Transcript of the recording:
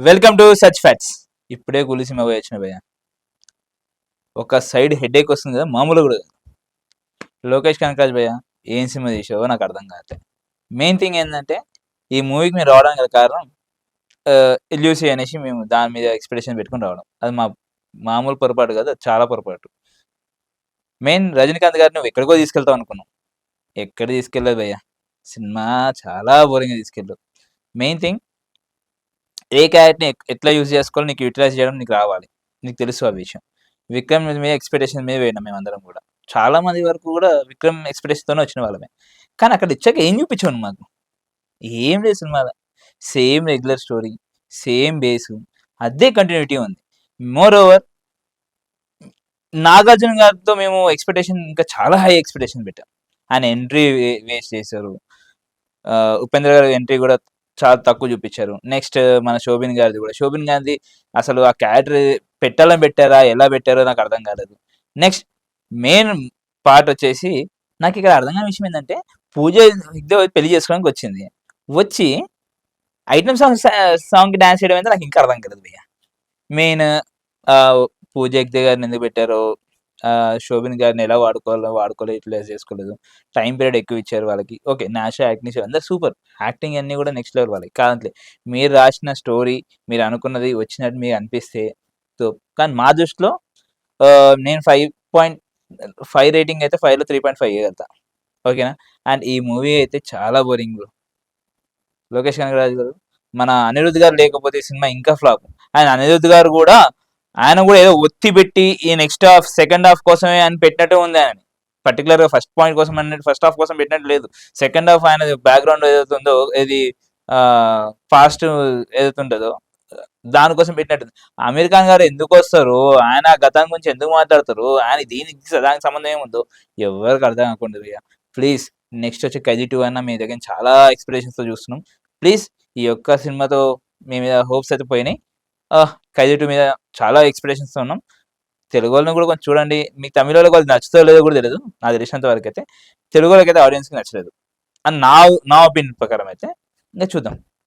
Welcome to such fats. ఇప్పుడే కూలి cinema పోయి వచ్చిన భయ్య. ఒక సైడ్ హెడేక్ వస్తుంది కదా, మామూలు కూడా కాదు. లోకేష్ కనకరాజ్ భయ్య, ఏం సినిమా తీసావో నాకు అర్థం కావట్లేదు. మెయిన్ థింగ్ ఏంటంటే ఈ మూవీకి మేము రావడానికి గల కారణం ఎల్యూసీ అనేసి మేము దాని మీద ఎక్స్పెక్టేషన్ పెట్టుకుని రావడం. అది మామూలు పొరపాటు కాదు, అది చాలా పొరపాటు. మెయిన్ రజనీకాంత్ గారిని నువ్వు ఎక్కడికో తీసుకెళ్తావు అనుకున్నాం, ఎక్కడ తీసుకెళ్ళలేదు భయ్య. సినిమా చాలా బోరింగ్గా తీసుకెళ్ళావు. మెయిన్ థింగ్, ఏ క్యారెక్టర్ని ఎట్లా యూజ్ చేసుకోవాలో నీకు యూటిలైజ్ చేయడం నీకు రావాలి, నీకు తెలుసు ఆ విషయం. విక్రమ్ మీద ఎక్స్పెక్టేషన్ మీద పోయినాం మేమందరం కూడా. చాలా మంది వరకు కూడా విక్రమ్ ఎక్స్పెక్టేషన్తోనే వచ్చిన వాళ్ళమే. కానీ అక్కడ ఇచ్చాక ఏం చూపించాను మాకు? ఏం లేదు సినిమాలో. Same regular story, same base, అదే కంటిన్యూటీ ఉంది. మోర్ ఓవర్ నాగార్జున గారితో మేము ఎక్స్పెక్టేషన్ ఇంకా చాలా హై ఎక్స్పెక్టేషన్ పెట్టాం. ఆయన ఎంట్రీ వేస్ట్ చేశారు. ఉపేంద్ర గారి ఎంట్రీ కూడా చాలా తక్కువ చూపించారు. నెక్స్ట్ మన శోభిన్ గారిది కూడా. శోభిన్ గారిది అసలు ఆ క్యారెక్టర్ పెట్టాలని పెట్టారా, ఎలా పెట్టారో నాకు అర్థం కాలేదు. నెక్స్ట్ మెయిన్ పార్ట్ వచ్చేసి నాకు ఇక్కడ అర్థం కాని విషయం ఏంటంటే, పూజ పెళ్లి చేసుకోవడానికి వచ్చింది. వచ్చి ఐటమ్ సాంగ్కి డాన్స్ చేయడం అయితే నాకు ఇంకా అర్థం కాలేదు భయ్య. మెయిన్ పూజ హెగ్డే గారిని ఎందుకు పెట్టారో, శోభిన్ గారిని ఎలా వాడుకోలేదు, యూటిలైజ్ చేసుకోలేదు. టైం పీరియడ్ ఎక్కువ ఇచ్చారు వాళ్ళకి. ఓకే, నేషనల్ యాక్టింగ్ అందరు సూపర్, యాక్టింగ్ అన్నీ కూడా నెక్స్ట్ లెవెల్ వాళ్ళకి కాదంటే. మీరు రాసిన స్టోరీ, మీరు అనుకున్నది వచ్చినట్టు మీకు అనిపిస్తే కానీ మా దృష్టిలో నేను 5.5 రేటింగ్ అయితే 5లో 3.5 ఇవ్వగలుగుతా. ఓకేనా? అండ్ ఈ మూవీ అయితే చాలా బోరింగ్. లోకేష్ కనగరాజు గారు, మన అనిరుద్ధ్ గారు లేకపోతే ఈ సినిమా ఇంకా ఫ్లాప్. అండ్ అనిరుద్ధ్ గారు కూడా ఆయన కూడా ఏదో ఒత్తి పెట్టి ఈ నెక్స్ట్ హాఫ్ సెకండ్ హాఫ్ కోసమే అని పెట్టినట్టు ఉంది. ఆయన పర్టికులర్ గా ఫస్ట్ పాయింట్ కోసం అన్నట్టు ఫస్ట్ హాఫ్ కోసం పెట్టినట్టు లేదు. సెకండ్ హాఫ్ ఆయన బ్యాక్గ్రౌండ్ ఏదైతుందో, ఏది ఫాస్ట్ ఏదైతే ఉంటుందో దానికోసం పెట్టినట్టు. అమీర్ ఖాన్ గారు ఎందుకు వస్తారు, ఆయన గతం గురించి ఎందుకు మాట్లాడతారు, ఆయన దానికి సంబంధం ఏముందో ఎవరికి అర్థం కాకుండా. ప్లీజ్ నెక్స్ట్ వచ్చి ఖైదీ 2 అన్న మీ దగ్గర చాలా ఎక్స్పెక్టేషన్స్తో చూస్తున్నాం. ప్లీజ్ ఈ యొక్క సినిమాతో మీ మీద హోప్స్ అయితే పోయినాయి. ఖైదీ 2 మీద చాలా ఎక్స్పెక్టేషన్స్తో ఉన్నాం. తెలుగు వాళ్ళని కూడా కొంచెం చూడండి. మీకు తమిళ వాళ్ళకి అది నచ్చుతో లేదో కూడా తెలియదు, నాకు తెలిసినంత వరకు అయితే తెలుగు వాళ్ళకి అయితే ఆడియన్స్కి నచ్చలేదు అని నా ఒపీనియన్ ప్రకారం అయితే. ఇంకా చూద్దాం.